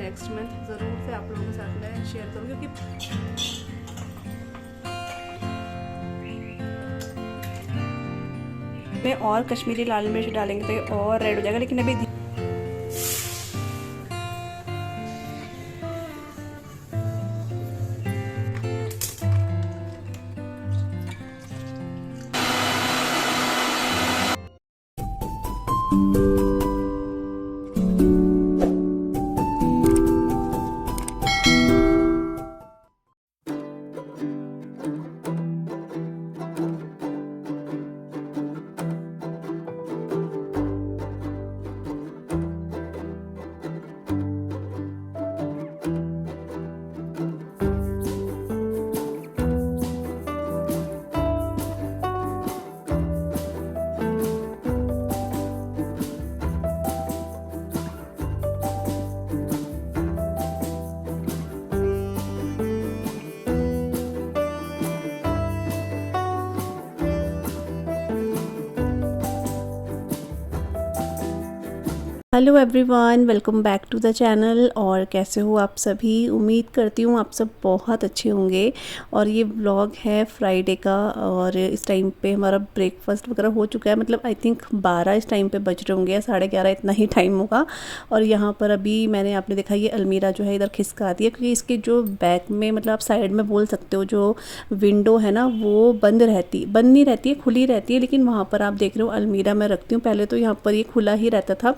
Next month ज़रूर से आप लोगों के साथ मैं शेयर करूँ, क्योंकि में और कश्मीरी लाल मिर्च डालेंगे तो ये और रेड हो जाएगा। लेकिन अभी hello everyone, welcome back to the channel. और कैसे हो आप सभी? उम्मीद करती हूँ आप सब बहुत अच्छे होंगे। और ये व्लॉग है फ्राइडे का, और इस टाइम पे हमारा ब्रेकफास्ट वगैरह हो चुका है। मतलब आई थिंक 12 इस टाइम पे बज रहे होंगे या 11:30, इतना ही टाइम होगा। और यहाँ पर अभी मैंने आपने देखा ये अलमीरा जो है इधर खिसका दी है, क्योंकि इसके जो बैक में मतलब आप साइड में बोल सकते हो जो विंडो है ना वो बंद नहीं रहती है, खुली रहती है। लेकिन वहाँ पर आप देख रहे हो अलमीरा मैं रखती हूँ, पहले तो यहाँ पर ये खुला ही रहता था,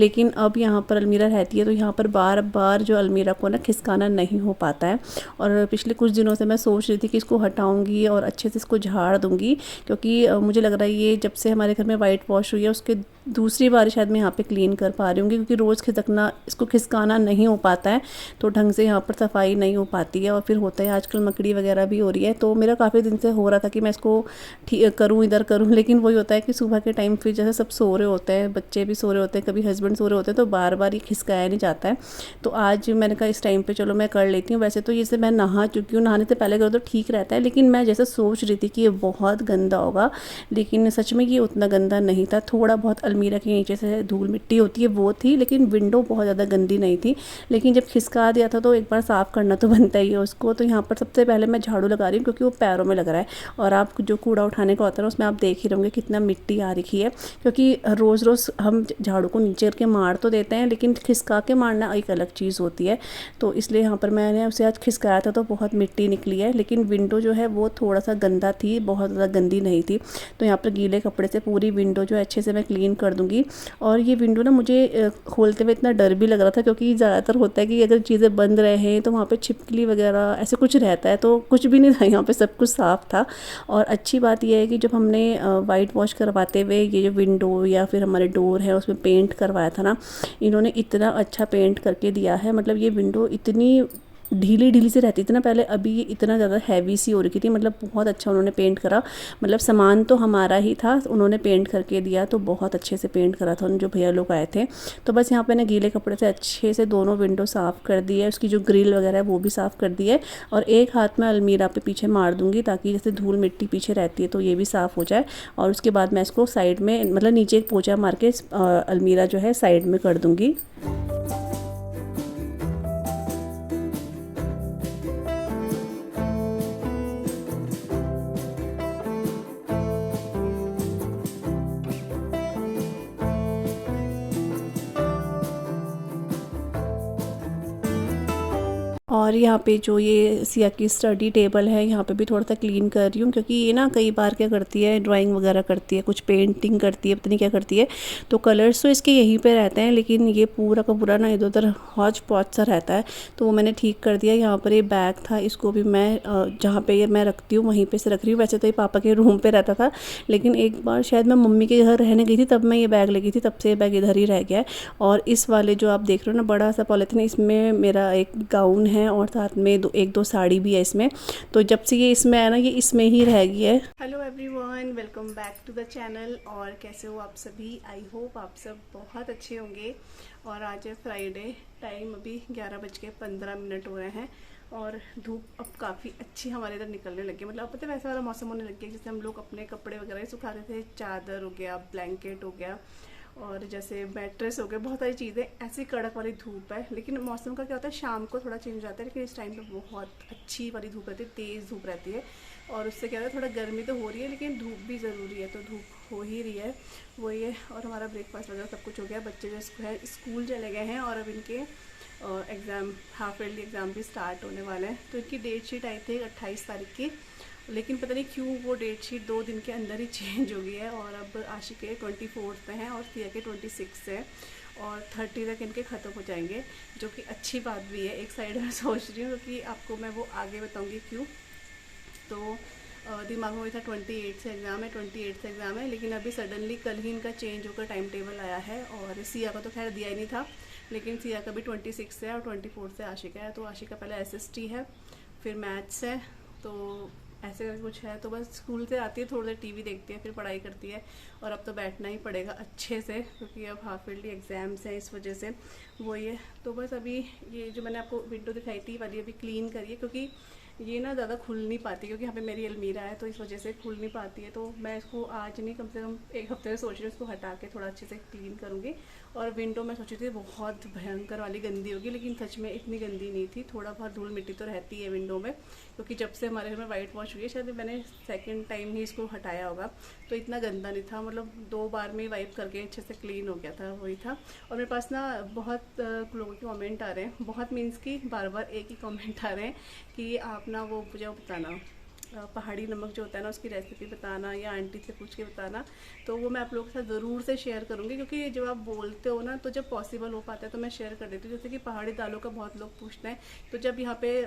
लेकिन अब यहाँ पर अलमीरा रहती है तो यहाँ पर बार बार जो अलमीरा को ना खिसकाना नहीं हो पाता है। और पिछले कुछ दिनों से मैं सोच रही थी कि इसको हटाऊंगी और अच्छे से इसको झाड़ दूंगी, क्योंकि मुझे लग रहा है ये जब से हमारे घर में वाइट वॉश हुई है उसके दूसरी बार शायद मैं यहाँ पे क्लीन कर पा रही हूँ, क्योंकि रोज़ खिसकना इसको खिसकाना नहीं हो पाता है, तो ढंग से यहाँ पर सफाई नहीं हो पाती है। और फिर होता है आजकल मकड़ी वगैरह भी हो रही है, तो मेरा काफ़ी दिन से हो रहा था कि मैं इसको ठीक करूँ, इधर करूँ, लेकिन वही होता है कि सुबह के टाइम फिर जैसे सब सो रहे होते हैं, बच्चे भी सो रहे होते हैं, कभी हस्बैंड सो रहे होते हैं, तो बार बार ये खिसकाया नहीं जाता है। तो आज मैंने कहा इस टाइम पे चलो मैं कर लेती हूँ। वैसे तो जैसे मैं नहा चुकी हूँ, नहाने से पहले करो तो ठीक रहता है, लेकिन मैं जैसे सोच रही थी कि ये बहुत गंदा होगा, लेकिन सच में ये उतना गंदा नहीं था। थोड़ा बहुत अलमीरा के नीचे से धूल मिट्टी होती है वो थी, लेकिन विंडो बहुत ज़्यादा गंदी नहीं थी। लेकिन जब खिसका दिया था तो एक बार साफ़ करना तो बनता ही है उसको। तो यहाँ पर सबसे पहले मैं झाड़ू लगा रही हूँ, क्योंकि वो पैरों में लग रहा है। और आप जो कूड़ा उठाने का होता है उसमें आप देख ही रहोगे कितना मिट्टी आ रखी है, क्योंकि रोज़ रोज़ हम झाड़ू को नीचे करके मार तो देते हैं, लेकिन खिसका के मारना एक अलग चीज़ होती है। तो इसलिए यहाँ पर मैंने उसे आज खिसकाया था तो बहुत मिट्टी निकली है। लेकिन विंडो जो है वो थोड़ा सा गंदा थी, बहुत ज़्यादा गंदी नहीं थी। तो यहाँ पर गीले कपड़े से पूरी विंडो जो है अच्छे से मैं क्लीन कर दूँगी। और ये विंडो ना मुझे खोलते हुए इतना डर भी लग रहा था, क्योंकि ज़्यादातर होता है कि अगर चीज़ें बंद रहें तो वहाँ पे छिपकली वगैरह ऐसे कुछ रहता है, तो कुछ भी नहीं था, यहाँ पे सब कुछ साफ़ था। और अच्छी बात यह है कि जब हमने वाइट वॉश करवाते हुए ये जो विंडो या फिर हमारे डोर है उसमें पेंट करवाया था ना, इन्होंने इतना अच्छा पेंट करके दिया है। मतलब ये विंडो इतनी ढीली ढीली से रहती थी ना पहले, अभी ये इतना ज़्यादा हैवी सी हो रही थी। मतलब बहुत अच्छा उन्होंने पेंट करा, मतलब सामान तो हमारा ही था, उन्होंने पेंट करके दिया, तो बहुत अच्छे से पेंट करा था उन जो भैया लोग आए थे। तो बस यहाँ पे मैंने गीले कपड़े से अच्छे से दोनों विंडो साफ़ कर दी है, उसकी जो ग्रिल वगैरह है वो भी साफ़ कर दी है। और एक हाथ में अलमीरा पे पीछे मार दूँगी, ताकि जैसे धूल मिट्टी पीछे रहती है तो ये भी साफ़ हो जाए। और उसके बाद मैं इसको साइड में मतलब नीचे एक पोंछा मार के अलमीरा जो है साइड में कर दूँगी। और यहाँ पे जो ये सिया की स्टडी टेबल है यहाँ पे भी थोड़ा सा क्लीन कर रही हूँ, क्योंकि ये ना कई बार क्या करती है, ड्राइंग वगैरह करती है, कुछ पेंटिंग करती है, पता नहीं क्या करती है। तो कलर्स तो इसके यहीं पे रहते हैं, लेकिन ये पूरा का पूरा ना इधर उधर हौच पौच सा रहता है, तो वो मैंने ठीक कर दिया। यहाँ पर ये बैग था, इसको भी मैं जहाँ पर ये मैं रखती हूँ वहीं पर से रख रही हूँ। वैसे तो ये पापा के रूम पर रहता था, लेकिन एक बार शायद मैं मम्मी के घर रहने गई थी तब मैं ये बैग लगी थी, तब से ये बैग इधर ही रह गया है। और इस वाले जो आप देख रहे हो ना बड़ा सा पॉलीथिन, इसमें मेरा एक गाउन है और साथ में एक दो साड़ी भी है इसमें। तो जब से ये इसमें आया ना ये इसमें ही रह गई है। Hello everyone, welcome back to the channel. और कैसे हो आप सभी? आई होप आप सब बहुत अच्छे होंगे। और आज है फ्राइडे, टाइम अभी 11:15 हो रहे हैं और धूप अब काफ़ी अच्छी हमारे इधर निकलने लगी। मतलब अब पता है वैसा वाला मौसम होने लग गया जैसे हम लोग अपने कपड़े वगैरह सुखाते थे, चादर हो गया, ब्लैंकेट हो गया, और जैसे मैट्रेस हो गए, बहुत सारी चीज़ें। ऐसी कड़क वाली धूप है, लेकिन मौसम का क्या होता है, शाम को थोड़ा चेंज हो जाता है, लेकिन इस टाइम पे बहुत अच्छी वाली धूप रहती है, तेज़ धूप रहती है। और उससे क्या होता है, थोड़ा गर्मी तो हो रही है लेकिन धूप भी ज़रूरी है, तो धूप हो ही रही है, वही है। और हमारा ब्रेकफास्ट वगैरह सब कुछ हो गया। बच्चे जो स्कूल चले गए हैं और अब इनके एग्ज़ाम, हाफ ईयरली एग्ज़ाम भी स्टार्ट होने वाले हैं। तो इनकी डेट शीट आई थी 28 तारीख की, लेकिन पता नहीं क्यों वो डेट शीट 2 दिन के अंदर ही चेंज हो गई है। और अब आशिक के 24 पे हैं और सिया के 26 से है, और 30 तक इनके ख़त्म हो जाएंगे, जो कि अच्छी बात भी है एक साइड में। सोच रही हूँ कि आपको मैं वो आगे बताऊँगी क्यों। तो दिमाग में वही था 28 से एग्ज़ाम है, 28 से एग्ज़ाम है, लेकिन अभी सडनली कल ही इनका चेंज होकर टाइम टेबल आया है। और सिया का तो खैर दिया ही नहीं था, लेकिन सिया का भी 26 से है और 24 से आशिका है। तो आशिका पहले एसएसटी है, फिर मैथ्स है, तो ऐसे करके कुछ है। तो बस स्कूल से आती है, थोड़ी देर टीवी देखती है, फिर पढ़ाई करती है। और अब तो बैठना ही पड़ेगा अच्छे से, क्योंकि अब हाफ ईयरली एग्ज़ाम्स हैं, इस वजह से वो ये। तो बस अभी ये जो मैंने आपको विंडो दिखाई थी वाली अभी क्लीन करिए, क्योंकि ये ना ज़्यादा खुल नहीं पाती, क्योंकि यहाँ पे मेरी अलमीरा है, तो इस वजह से खुल नहीं पाती है। तो मैं इसको आज नहीं, कम से कम एक हफ्ते में सोच रही हूँ इसको हटा के थोड़ा अच्छे से क्लीन करूँगी। और विंडो मैं सोची थी बहुत भयंकर वाली गंदी होगी, लेकिन सच में इतनी गंदी नहीं थी। थोड़ा बहुत धूल मिट्टी तो रहती है विंडो में, क्योंकि जब से हमारे घर में वाइट वॉश हुई है, शायद मैंने सेकंड टाइम ही इसको हटाया होगा, तो इतना गंदा नहीं था। मतलब 2 बार में वाइप करके अच्छे से क्लीन हो गया था, वही था। और मेरे पास ना बहुत लोगों के कमेंट आ रहे हैं, बहुत मीन्स की बार बार एक ही कमेंट आ रहे हैं कि आप ना वो मुझे बताना, पहाड़ी नमक जो होता है ना उसकी रेसिपी बताना, या आंटी से पूछ के बताना। तो वो मैं आप लोगों के साथ ज़रूर से शेयर करूँगी, क्योंकि जब आप बोलते हो ना, तो जब पॉसिबल हो पाता है तो मैं शेयर कर देती हूँ। जैसे कि पहाड़ी दालों का बहुत लोग पूछते हैं, तो जब यहाँ पे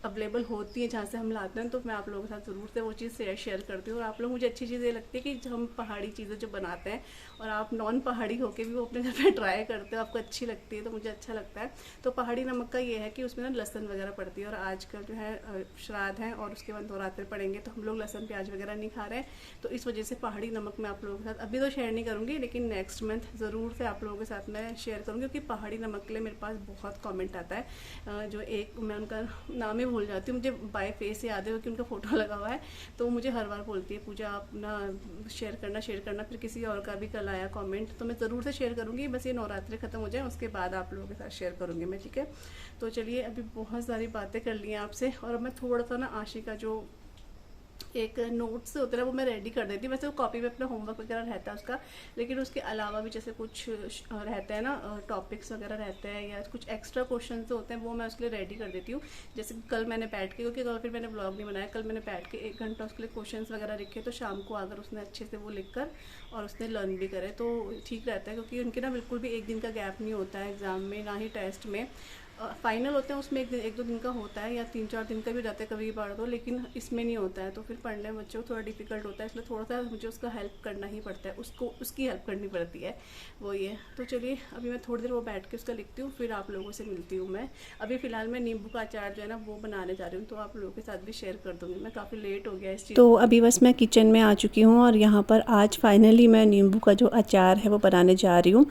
अवेलेबल होती है जहाँ से हम लाते हैं, तो मैं आप लोगों के साथ ज़रूर से वो चीज़ शेयर करती हूँ। और आप लोग, मुझे अच्छी चीज़ ये लगती है कि जब हम पहाड़ी चीज़ें जो बनाते हैं और आप नॉन पहाड़ी होके भी वो अपने घर पे ट्राई करते हो, आपको अच्छी लगती है, तो मुझे अच्छा लगता है। तो पहाड़ी नमक का ये है कि उसमें ना लहसुन वगैरह पड़ती है, और आजकल जो है श्राद्ध है और उसके बाद नवरात्रि पड़ेंगे, तो हम लोग लहसुन प्याज वगैरह नहीं खा रहे हैं। तो इस वजह से पहाड़ी नमक मैं आप लोगों के साथ अभी तो शेयर नहीं करूँगी, लेकिन नेक्स्ट मंथ ज़रूर से आप लोगों के साथ मैं शेयर करूँगी, क्योंकि पहाड़ी नमक के लिए मेरे पास बहुत कॉमेंट आता है। जो एक, मैं उनका नाम ही भूल जाती हूँ, मुझे बाय फेस याद है क्योंकि उनका फ़ोटो लगा हुआ है, तो मुझे हर बार बोलती है पूजा आप ना शेयर करना। फिर किसी और का भी कल आया कमेंट, तो मैं ज़रूर से शेयर करूँगी। बस ये नवरात्रि ख़त्म हो जाए, उसके बाद आप लोगों के साथ शेयर करूँगी मैं, ठीक है। तो चलिए, अभी बहुत सारी बातें कर ली हैं आपसे, और मैं थोड़ा सा ना आशिका जो एक नोट्स होते हैं वो मैं रेडी कर देती हूँ। वैसे वो कॉपी में अपना होमवर्क वगैरह रहता है उसका, लेकिन उसके अलावा भी जैसे कुछ रहते हैं ना, टॉपिक्स वगैरह रहते हैं या कुछ एक्स्ट्रा क्वेश्चन होते हैं, वो मैं उसके लिए रेडी कर देती हूँ। जैसे कल मैंने बैठ के, क्योंकि कल फिर मैंने ब्लॉग नहीं बनाया, कल मैंने बैठ के 1 घंटा उसके लिए क्वेश्चन वगैरह लिखे, तो शाम को अगर उसने अच्छे से वो लिख कर और उसने लर्न भी करे तो ठीक रहता है। क्योंकि उनके ना बिल्कुल भी 1 दिन का गैप नहीं होता है एग्ज़ाम में, ना ही टेस्ट में। फाइनल होते हैं उसमें 1-2 दिन का होता है, या 3-4 दिन का भी रहता है कभी बार, तो लेकिन इसमें नहीं होता है। तो फिर पढ़ने में बच्चों को थोड़ा डिफिकल्ट होता है, इसलिए थोड़ा सा मुझे उसका हेल्प करना ही पड़ता है, उसकी हेल्प करनी पड़ती है, वो ये। तो चलिए, अभी मैं थोड़ी देर वो बैठ के उसका लिखती हूँ, फिर आप लोगों से मिलती हूँ मैं। अभी फ़िलहाल मैं नींबू का अचार जो है ना वो बनाने जा रही हूँ, तो आप लोगों के साथ भी शेयर कर दूँगी। मैं काफ़ी लेट हो गया इस चीज़। तो अभी बस मैं किचन में आ चुकी हूँ, और यहाँ पर आज फाइनली मैं नींबू का जो अचार है वो बनाने जा रही हूँ।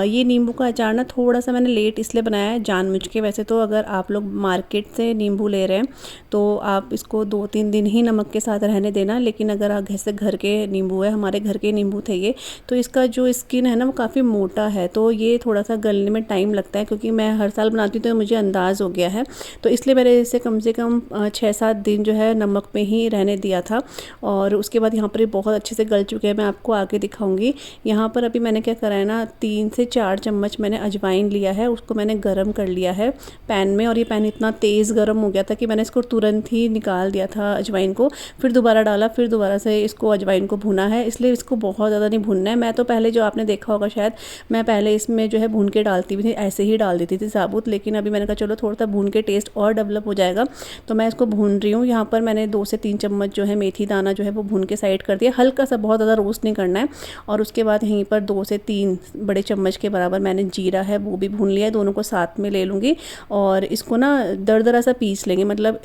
ये नींबू का अचार ना थोड़ा सा मैंने लेट इसलिए बनाया है जानबूझ के। वैसे तो अगर आप लोग मार्केट से नींबू ले रहे हैं तो आप इसको 2-3 दिन ही नमक के साथ रहने देना, लेकिन अगर आप जैसे घर के नींबू है, हमारे घर के नींबू थे ये, तो इसका जो स्किन है ना वो काफ़ी मोटा है, तो ये थोड़ा सा गलने में टाइम लगता है। क्योंकि मैं हर साल बनाती हूँ तो मुझे अंदाज़ हो गया है, तो इसलिए मैंने इसे कम से कम 6-7 दिन जो है नमक में ही रहने दिया था। और उसके बाद यहाँ पर ये बहुत अच्छे से गल चुके हैं, मैं आपको आगे दिखाऊंगी। यहाँ पर अभी मैंने क्या करा है ना, 3 से 4 चम्मच मैंने अजवाइन लिया है, उसको मैंने गर्म कर लिया है पैन में। और ये पैन इतना तेज़ गर्म हो गया था कि मैंने इसको तुरंत ही निकाल दिया था अजवाइन को, फिर दोबारा डाला, फिर दोबारा से इसको अजवाइन को भुना है। इसलिए इसको बहुत ज़्यादा नहीं भुनना है। मैं तो पहले, जो आपने देखा होगा शायद, मैं पहले इसमें जो है भून के डालती भी थी, ऐसे ही डाल देती थी साबुत, लेकिन अभी मैंने कहा चलो थोड़ा सा भून के टेस्ट और डेवलप हो जाएगा, तो मैं इसको भून रही हूँ। यहाँ पर मैंने 2 से 3 चम्मच जो है मेथी दाना जो है वो भून के साइड कर दिया, हल्का सा, बहुत ज़्यादा रोस्ट नहीं करना है। और उसके बाद यहीं पर 2 से 3 बड़े चम्मच के बराबर मैंने जीरा है वो भी भून लिया है, दोनों को साथ में ले लूँगी। और इसको ना दरदरा सा पीस लेंगे, मतलब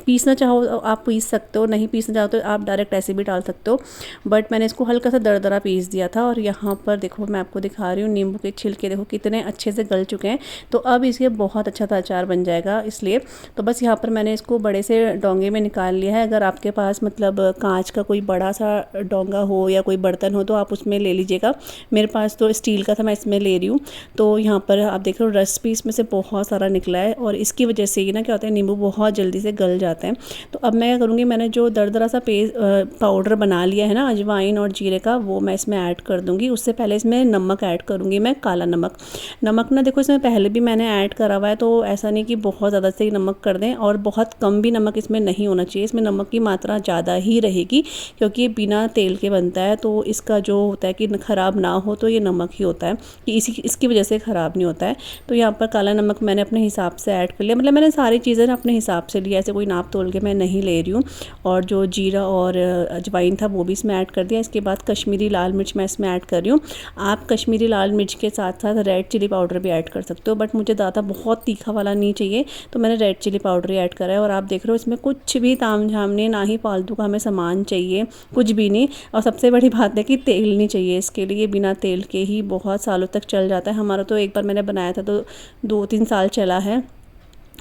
पीसना चाहो आप पीस सकते हो, नहीं पीसना चाहते हो आप डायरेक्ट ऐसे भी डाल सकते हो, बट मैंने इसको हल्का सा दरदरा पीस दिया था। और यहाँ पर देखो मैं आपको दिखा रही हूँ नींबू के छिलके देखो कितने अच्छे से गल चुके हैं। तो अब इसके बहुत अच्छा सा अचार बन जाएगा। इसलिए तो बस यहाँ पर मैंने इसको बड़े से डोंगे में निकाल लिया है। अगर आपके पास मतलब कांच का कोई बड़ा सा डोंगा हो या कोई बर्तन हो तो आप उसमें ले लीजिएगा। मेरे पास तो स्टील का था, मैं इसमें ले रही हूँ। तो यहाँ पर आप देख रहे हो रस भी इसमें से बहुत सारा निकला है और इसकी वजह से ये ना क्या होता है नींबू बहुत जल्दी से गल जाते हैं। तो अब मैं क्या करूँगी, मैंने जो दरदरा सा पाउडर बना लिया है ना अजवाइन और जीरे का, वो मैं इसमें ऐड कर दूँगी। उससे पहले इसमें नमक ऐड करूँगी मैं, काला नमक। नमक ना देखो इसमें पहले भी मैंने ऐड करा हुआ है, तो ऐसा नहीं कि बहुत ज़्यादा से नमक कर दें और बहुत कम भी नमक इसमें नहीं होना चाहिए। इसमें नमक की मात्रा ज़्यादा ही रहेगी क्योंकि ये बिना तेल के बनता है। तो इसका जो होता है कि ख़राब ना हो तो ये नमक ही होता है कि इसकी वजह से ख़राब नहीं होता है। तो यहाँ पर काला नमक मैंने अपने हिसाब से ऐड कर लिया, मतलब मैंने सारी चीज़ें अपने हिसाब से लिया, ऐसे कोई नाप तोल के मैं नहीं ले रही हूँ। और जो जीरा और अजवाइन था वो भी इसमें ऐड कर दिया। इसके बाद कश्मीरी लाल मिर्च मैं इसमें ऐड कर रही हूँ। आप कश्मीरी लाल मिर्च के साथ साथ रेड चिली पाउडर भी ऐड कर सकते हो, बट मुझे ज़्यादा बहुत तीखा वाला नहीं चाहिए तो मैंने रेड चिली पाउडर ही ऐड करा है। और आप देख रहे हो इसमें कुछ भी ताम झाम नहीं, ना ही फालतू का हमें सामान चाहिए, कुछ भी नहीं। और सबसे बड़ी बात है कि तेल नहीं चाहिए इसके लिए, बिना तेल के ही बहुत सालों तक चल जाता है। हमारा तो एक बार मैंने बनाया था तो 2-3 साल चला है,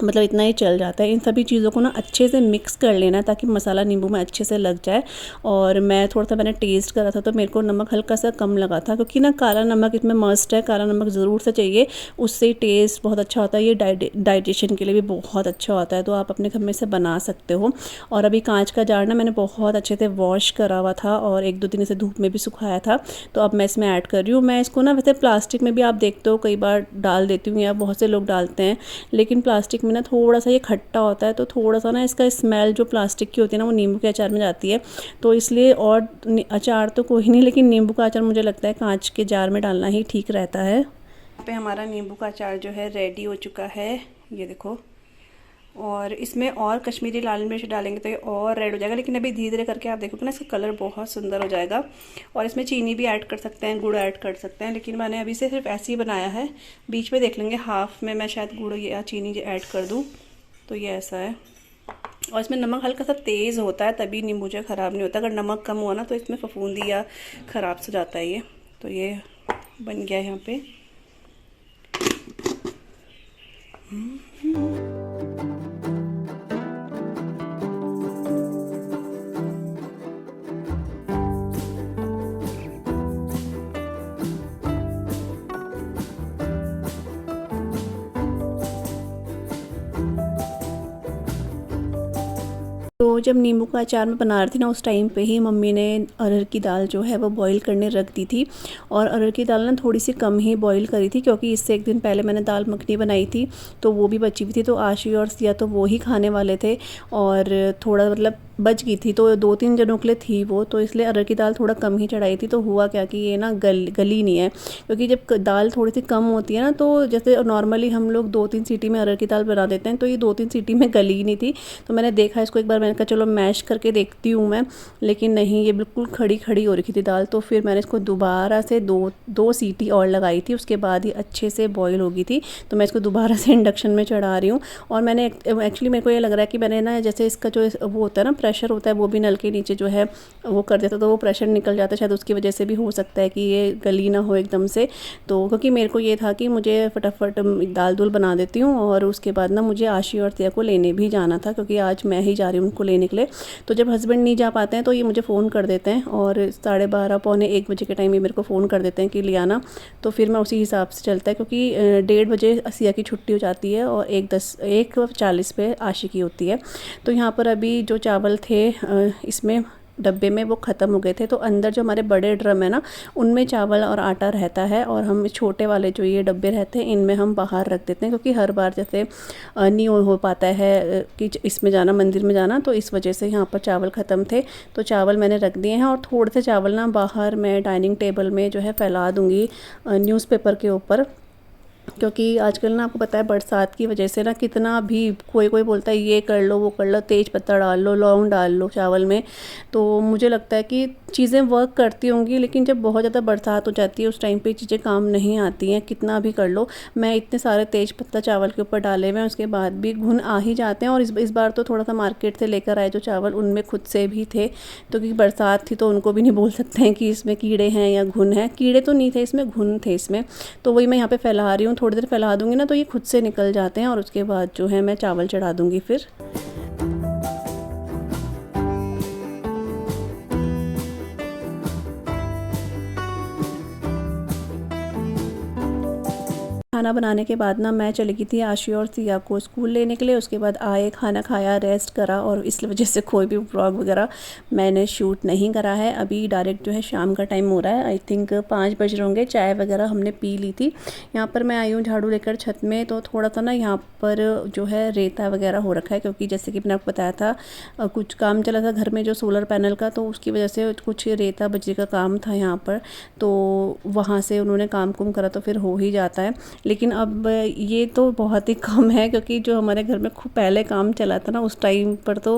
मतलब इतना ही चल जाता है। इन सभी चीज़ों को ना अच्छे से मिक्स कर लेना ताकि मसाला नींबू में अच्छे से लग जाए। और मैं थोड़ा सा मैंने टेस्ट करा था तो मेरे को नमक हल्का सा कम लगा था, क्योंकि ना काला नमक इसमें मस्ट है, काला नमक ज़रूर से चाहिए, उससे टेस्ट बहुत अच्छा होता है। ये डाइजेशन के लिए भी बहुत अच्छा होता है, तो आप अपने घर में से बना सकते हो। और अभी कांच का जार ना मैंने बहुत अच्छे से वॉश करा हुआ था और 1-2 दिन इसे धूप में भी सुखाया था, तो अब मैं इसमें ऐड कर रही हूँ। मैं इसको ना वैसे प्लास्टिक में भी आप देखते हो कई बार डाल देती हूँ या बहुत से लोग डालते हैं, लेकिन प्लास्टिक में ना थोड़ा सा ये खट्टा होता है, तो थोड़ा सा ना इसका स्मेल जो प्लास्टिक की होती है ना वो नींबू के अचार में जाती है। तो इसलिए, और अचार तो कोई नहीं, लेकिन नींबू का अचार मुझे लगता है कांच के जार में डालना ही ठीक रहता है। यहाँ पे हमारा नींबू का अचार जो है रेडी हो चुका है, ये देखो। और इसमें और कश्मीरी लाल मिर्च डालेंगे तो ये और रेड हो जाएगा, लेकिन अभी धीरे धीरे करके आप देखोगे ना इसका कलर बहुत सुंदर हो जाएगा। और इसमें चीनी भी ऐड कर सकते हैं, गुड़ ऐड कर सकते हैं, लेकिन मैंने अभी से सिर्फ ऐसे ही बनाया है। बीच में देख लेंगे हाफ में मैं शायद गुड़ या चीनी ऐड कर दूँ। तो ये ऐसा है। और इसमें नमक हल्का सा तेज़ होता है तभी नींबू जो ख़राब नहीं होता, अगर नमक कम हुआ ना तो इसमें फफूंदी या ख़राब से जाता है ये। तो ये बन गया है यहाँ पे। तो जब नींबू का अचार मैं बना रही थी ना उस टाइम पे ही मम्मी ने अरहर की दाल जो है वो बॉईल करने रख दी थी। और अरहर की दाल ना थोड़ी सी कम ही बॉईल करी थी, क्योंकि इससे एक दिन पहले मैंने दाल मखनी बनाई थी तो वो भी बची हुई थी, तो आशी और सिया तो वो ही खाने वाले थे और थोड़ा मतलब बच गई थी, तो 2-3 जनों के लिए थी वो, तो इसलिए अरहर की दाल थोड़ा कम ही चढ़ाई थी। तो हुआ क्या कि ये ना गली नहीं है, क्योंकि जब दाल थोड़ी सी कम होती है ना तो जैसे नॉर्मली हम लोग 2-3 सीटी में अरहर की दाल बना देते हैं, तो ये 2-3 सीटी में गली ही नहीं थी। तो मैंने देखा इसको एक बार, मैंने कहा चलो मैश करके देखती हूँ मैं, लेकिन नहीं, ये बिल्कुल खड़ी खड़ी हो रखी थी दाल। तो फिर मैंने इसको दोबारा से दो सीटी और लगाई थी, उसके बाद ही अच्छे से बॉईल हो गई थी। तो मैं इसको दोबारा से इंडक्शन में चढ़ा रही हूँ। और मैंने एक्चुअली मेरे को ये लग रहा है कि मैंने ना जैसे इसका जो वो होता है ना प्रेशर होता है वो भी नल के नीचे जो है वो कर देता, तो वो प्रेशर निकल जाता है, शायद उसकी वजह से भी हो सकता है कि ये गली ना हो एकदम से। तो क्योंकि मेरे को ये था कि मुझे फटाफट दाल दूल बना देती हूँ और उसके बाद ना मुझे आशी और तिया को लेने भी जाना था, क्योंकि आज मैं ही जा रही हूँ उनको लेने के लिए। तो जब हस्बैंड नहीं जा पाते हैं तो ये मुझे फ़ोन कर देते हैं और 12:30 पौने 1 बजे के टाइम ये मेरे को फ़ोन कर देते हैं कि ले आना। तो फिर मैं उसी हिसाब से चलता है, क्योंकि 1:30 बजे असिया की छुट्टी हो जाती है और 1:40 पे आशी की होती है। तो यहाँ पर अभी जो चावल थे इसमें डब्बे में वो ख़त्म हो गए थे, तो अंदर जो हमारे बड़े ड्रम है ना उनमें चावल और आटा रहता है, और हम छोटे वाले जो ये डब्बे रहते हैं इनमें हम बाहर रख देते हैं, क्योंकि हर बार जैसे नहीं हो पाता है कि इसमें जाना, मंदिर में जाना, तो इस वजह से यहाँ पर चावल ख़त्म थे। तो चावल मैंने रख दिए हैं और थोड़े से चावल ना बाहर मैं डाइनिंग टेबल में जो है फैला दूँगी न्यूज़पेपर के ऊपर। क्योंकि आजकल ना आपको पता है बरसात की वजह से ना कितना भी कोई कोई बोलता है ये कर लो वो कर लो, तेज पत्ता डाल लो, लौंग डाल लो चावल में। तो मुझे लगता है कि चीज़ें वर्क करती होंगी, लेकिन जब बहुत ज़्यादा बरसात हो जाती है उस टाइम पे चीज़ें काम नहीं आती हैं, कितना भी कर लो। मैं इतने सारे तेज पत्ता चावल के ऊपर डाले हुए हैं, उसके बाद भी घुन आ ही जाते हैं। और इस बार तो थोड़ा सा मार्केट से लेकर आए जो चावल, उनमें खुद से भी थे, तो क्योंकि बरसात थी तो उनको भी नहीं बोल सकते हैं कि इसमें कीड़े हैं या घुन है। कीड़े तो नहीं थे इसमें, घुन थे इसमें। तो वही मैं यहाँ पे फैला रही हूँ, थोड़ी देर फैला दूँगी ना तो ये खुद से निकल जाते हैं, और उसके बाद जो है मैं चावल चढ़ा दूँगी फिर। खाना बनाने के बाद ना मैं चली गई थी आशी और सिया को स्कूल लेने के लिए। उसके बाद आए, खाना खाया, रेस्ट करा, और इस वजह से कोई भी व्लॉग वगैरह मैंने शूट नहीं करा है। अभी डायरेक्ट जो है शाम का टाइम हो रहा है, आई थिंक 5 बज रहे होंगे। चाय वगैरह हमने पी ली थी। यहाँ पर मैं आई हूँ झाड़ू लेकर छत में, तो थोड़ा सा ना यहाँ पर जो है रेता वगैरह हो रखा है, क्योंकि जैसे कि मैंने आपको बताया था कुछ काम चला था घर में जो सोलर पैनल का, तो उसकी वजह से कुछ रेता बजरी का काम था यहाँ पर, तो वहाँ से उन्होंने काम कुम करा तो फिर हो ही जाता है। लेकिन अब ये तो बहुत ही कम है, क्योंकि जो हमारे घर में खूब पहले काम चला था ना उस टाइम पर तो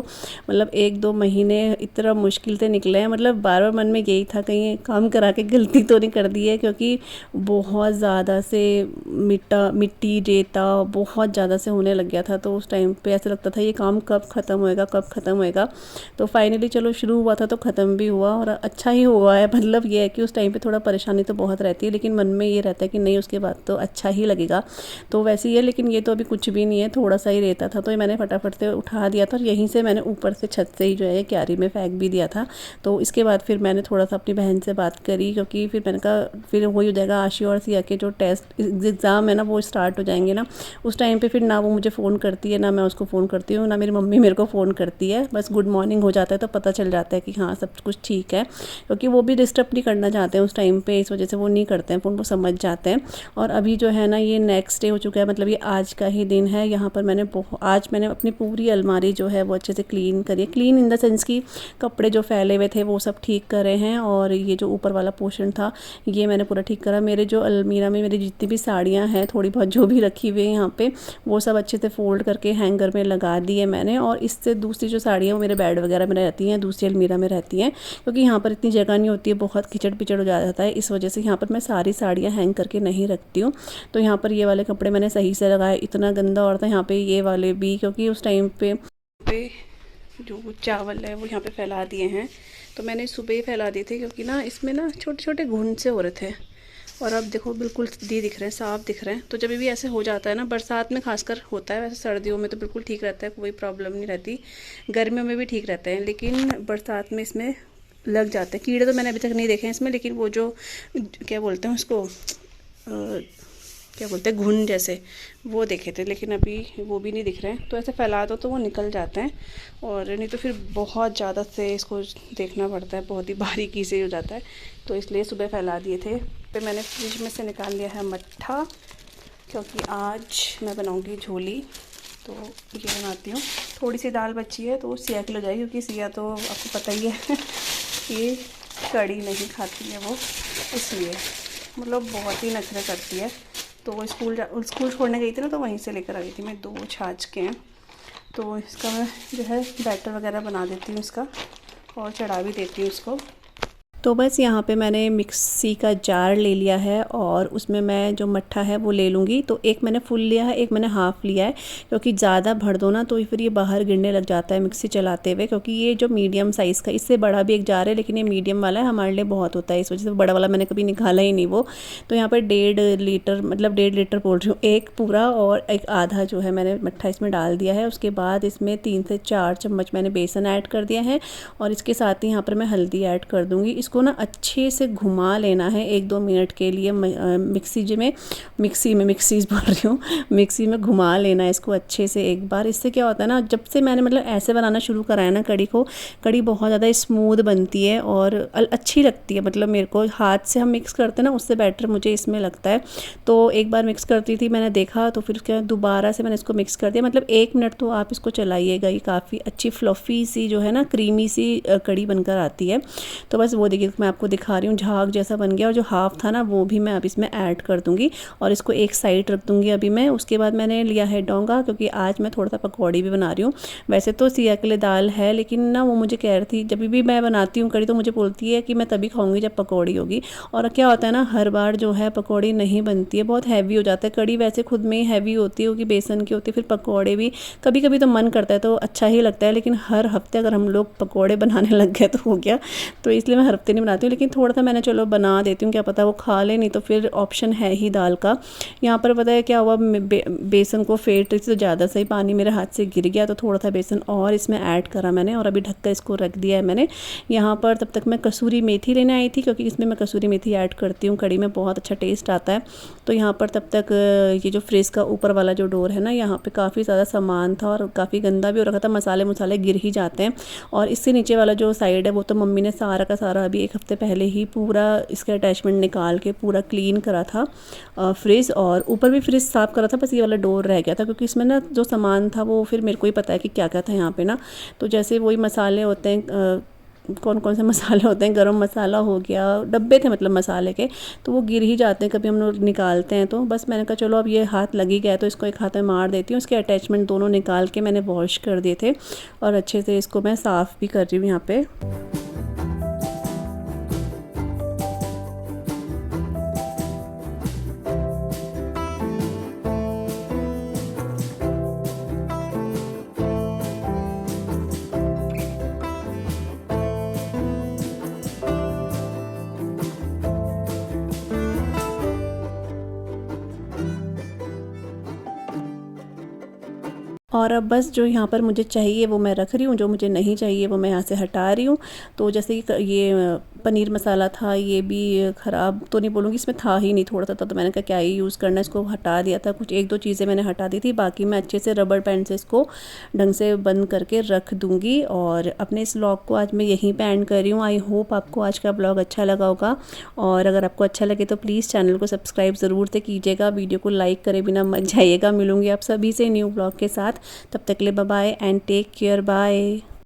मतलब 1-2 महीने इतना मुश्किल से निकले हैं। मतलब बार बार मन में यही था कहीं काम करा के गलती तो नहीं कर दी है, क्योंकि बहुत ज़्यादा से मिट्टी रेता बहुत ज़्यादा से होने लग गया था। तो उस टाइम पे ऐसा लगता था ये काम कब ख़त्म होएगा, कब ख़त्म होएगा। तो फाइनली चलो शुरू हुआ था तो ख़त्म भी हुआ, और अच्छा ही हुआ है। मतलब ये है कि उस टाइम पे थोड़ा परेशानी तो बहुत रहती है, लेकिन मन में ये रहता है कि नहीं उसके बाद तो अच्छा ही लगेगा। तो वैसे ही है, लेकिन ये तो अभी कुछ भी नहीं है, थोड़ा सा ही रहता था, तो ये मैंने फटाफट से उठा दिया था, और यहीं से मैंने ऊपर से छत से ही जो है क्यारी में फेंक भी दिया था। तो इसके बाद फिर मैंने थोड़ा सा अपनी बहन से बात करी, क्योंकि फिर मैंने कहा फिर वही हो जाएगा, आशी और सिया के जो टेस्ट एग्ज़ाम है ना वो स्टार्ट हो जाएंगे ना, उस टाइम पर फिर ना वो मुझे फ़ोन करती है ना मैं उसको फ़ोन करती हूँ, ना मेरी मम्मी मेरे को फ़ोन करती है। बस गुड मॉर्निंग हो जाता है तो पता चल जाता है कि हाँ सब कुछ ठीक है, क्योंकि वो भी डिस्टर्ब नहीं करना चाहते हैं उस टाइम पे, इस वजह से वो नहीं करते हैं फ़ोन, वो समझ जाते हैं। और अभी जो है ना ये नेक्स्ट डे हो चुका है, मतलब ये आज का ही दिन है। यहाँ पर आज मैंने अपनी पूरी अलमारी जो है वो अच्छे से क्लीन करी है। क्लीन इन द सेंस कि कपड़े जो फैले हुए थे वो सब ठीक करे हैं, और ये जो ऊपर वाला पोर्शन था ये मैंने पूरा ठीक करा। मेरे जो अलमीरा में मेरी जितनी भी साड़ियाँ हैं थोड़ी बहुत जो भी रखी हुई है यहाँ पे, वो सब अच्छे से फोल्ड करके हैंगर में लगा दी है मैंने। और इससे दूसरी जो साड़ियाँ वो मेरे बेड वगैरह में रहती हैं, दूसरी अलमीरा में रहती हैं, क्योंकि यहाँ पर इतनी जगह नहीं होती है, बहुत खिचड़ पिचड़ हो जाता है, इस वजह से यहाँ पर मैं सारी साड़ियाँ हैंग करके नहीं रखती हूँ। तो यहाँ पर ये वाले कपड़े मैंने सही से लगाए, इतना गंदा और था यहाँ पे ये वाले भी, क्योंकि उस टाइम पे जो चावल है वो यहाँ पे फैला दिए हैं। तो मैंने सुबह ही फैला दिए थे, क्योंकि ना इसमें ना छोटे छोटे घुन से हो रहे थे, और अब देखो बिल्कुल सीधी दिख रहे हैं, साफ दिख रहे हैं। तो जब भी ऐसे हो जाता है ना, बरसात में खासकर होता है, वैसे सर्दियों में तो बिल्कुल ठीक रहता है, कोई प्रॉब्लम नहीं रहती, गर्मियों में भी ठीक रहते हैं, लेकिन बरसात में इसमें लग जाते हैं कीड़े। तो मैंने अभी तक नहीं देखे हैं इसमें, लेकिन वो जो क्या बोलते हैं उसको क्या बोलते हैं घुन जैसे, वो देखे थे, लेकिन अभी वो भी नहीं दिख रहे हैं। तो ऐसे फैला दो तो वो निकल जाते हैं, और नहीं तो फिर बहुत ज़्यादा से इसको देखना पड़ता है, बहुत ही बारीकी से हो जाता है। तो इसलिए सुबह फैला दिए थे। फिर मैंने फ्रिज में से निकाल लिया है मट्ठा, क्योंकि आज मैं बनाऊँगी झोली, तो ये बनाती हूँ। थोड़ी सी दाल बची है तो सिया के लिए जाएगी, क्योंकि सिया तो आपको पता ही है कि कड़ी नहीं खाती है वो, इसलिए मतलब बहुत ही नखरे करती है। तो स्कूल छोड़ने गई थी ना, तो वहीं से लेकर आ गई थी मैं 2 छाछ के हैं। तो इसका मैं जो है बैटर वगैरह बना देती हूँ इसका, और चढ़ा भी देती हूँ इसको। तो बस यहाँ पे मैंने मिक्सी का जार ले लिया है, और उसमें मैं जो मट्ठा है वो ले लूँगी। तो एक मैंने फुल लिया है, एक मैंने हाफ़ लिया है, क्योंकि ज़्यादा भर दो ना तो फिर ये बाहर गिरने लग जाता है मिक्सी चलाते हुए। क्योंकि ये जो मीडियम साइज़ का, इससे बड़ा भी एक जार है, लेकिन ये मीडियम वाला है, हमारे लिए बहुत होता है, इस वजह से बड़ा वाला मैंने कभी निकाला ही नहीं वो। तो यहाँ पर 1.5 लीटर, मतलब 1.5 लीटर बोल रही हूँ, एक पूरा और एक आधा जो है मैंने मट्ठा इसमें डाल दिया है। उसके बाद इसमें 3 से 4 चम्मच मैंने बेसन ऐड कर दिया है, और इसके साथ ही यहाँ पर मैं हल्दी ऐड कर दूँगी। इसको ना अच्छे से घुमा लेना है 1-2 मिनट के लिए मिक्सी में घुमा लेना है इसको अच्छे से एक बार। इससे क्या होता है ना, जब से मैंने मतलब ऐसे बनाना शुरू करा है ना कड़ी बहुत ज़्यादा स्मूथ बनती है और अच्छी लगती है। मतलब मेरे को हाथ से हम मिक्स करते हैं ना, उससे बेटर मुझे इसमें लगता है। तो एक बार मिक्स करती थी, मैंने देखा, तो फिर क्या दोबारा से मैंने इसको मिक्स कर दिया। मतलब 1 मिनट तो आप इसको चलाइएगा, ये काफ़ी अच्छी फ्लफ़ी सी जो है ना क्रीमी सी कड़ी बनकर आती है। तो बस वो देखिए मैं आपको दिखा रही हूँ झाग जैसा बन गया, और जो हाफ़ था ना वो भी मैं अब इसमें ऐड कर दूँगी और इसको एक साइड रख दूँगी अभी मैं। उसके बाद मैंने लिया है डोंगा, क्योंकि आज मैं थोड़ा सा पकौड़ी भी बना रही हूँ। वैसे तो सिया के लिए दाल है, लेकिन ना वो मुझे कह रही थी, जब भी मैं बनाती हूँ कड़ी तो मुझे बोलती है कि मैं तभी खाऊंगी जब पकौड़ी होगी। और क्या होता है ना, हर बार जो है पकौड़ी नहीं बनती है, बहुत हैवी हो जाता है। कड़ी वैसे खुद में ही हैवी होती है, क्योंकि बेसन की होती है, फिर पकौड़े भी कभी कभी तो मन करता है तो अच्छा ही लगता है, लेकिन हर हफ्ते अगर हम लोग पकौड़े बनाने लग गए तो हो गया। तो इसलिए मैं हर हफ्ते नहीं बनाती हूँ, लेकिन थोड़ा सा मैंने चलो बना देती हूँ, क्या पता वो खा ले, नहीं तो फिर ऑप्शन है ही दाल का। यहाँ पर पता है क्या हुआ, बेसन को फेंट रही थी तो ज़्यादा सही पानी मेरे हाथ से गिर गया, तो थोड़ा सा बेसन और इसमें ऐड करा मैंने, और अभी ढककर इसको रख दिया है मैंने। यहाँ पर तब तक मैं कसूरी मेथी लेने आई थी, क्योंकि इसमें मैं कसूरी मेथी ऐड करती हूँ कड़ी में, बहुत अच्छा टेस्ट आता है। तो यहाँ पर तब तक ये जो फ्रिज का ऊपर वाला जो डोर है ना, यहाँ पे काफ़ी ज़्यादा सामान था और काफ़ी गंदा भी हो रखा था, मसाले गिर ही जाते हैं। और इससे नीचे वाला जो साइड है वो तो मम्मी ने सारा का सारा अभी एक हफ्ते पहले ही पूरा इसका अटैचमेंट निकाल के पूरा क्लीन करा था फ्रिज, और ऊपर भी फ्रिज साफ़ करा था, बस ये वाला डोर रह गया था, क्योंकि इसमें ना जो सामान था वो फिर मेरे को ही पता है कि क्या क्या था यहाँ पे ना। तो जैसे वही मसाले होते हैं, कौन कौन से मसाले होते हैं, गरम मसाला हो गया, डब्बे थे मतलब मसाले के, तो वो गिर ही जाते हैं कभी हम लोग निकालते हैं। तो बस मैंने कहा चलो अब ये हाथ लग ही गया तो इसको एक हाथ में मार देती हूँ। इसके अटैचमेंट दोनों निकाल के मैंने वॉश कर दिए थे, और अच्छे से इसको मैं साफ़ भी कर रही हूँ यहाँ पे। और अब बस जो यहाँ पर मुझे चाहिए वो मैं रख रही हूँ, जो मुझे नहीं चाहिए वो मैं यहाँ से हटा रही हूँ। तो जैसे कि ये पनीर मसाला था, ये भी ख़राब तो नहीं बोलूँगी, इसमें था ही नहीं, थोड़ा सा था, तो मैंने कहा क्या ही यूज़ करना है, इसको हटा दिया था। कुछ एक दो चीज़ें मैंने हटा दी थी, बाकी मैं अच्छे से रबड़ बैंड से इसको ढंग से बंद करके रख दूँगी। और अपने इस व्लॉग को आज मैं यहीं पे एंड कर रही हूँ। आई होप आपको आज का व्लॉग अच्छा लगा होगा, और अगर आपको अच्छा लगे तो प्लीज़ चैनल को सब्सक्राइब ज़रूर से कीजिएगा, वीडियो को लाइक करे बिना मत जाइएगा। मिलूँगी आप सभी से न्यू व्लॉग के साथ, तब तक के लिए bye bye and take care, bye.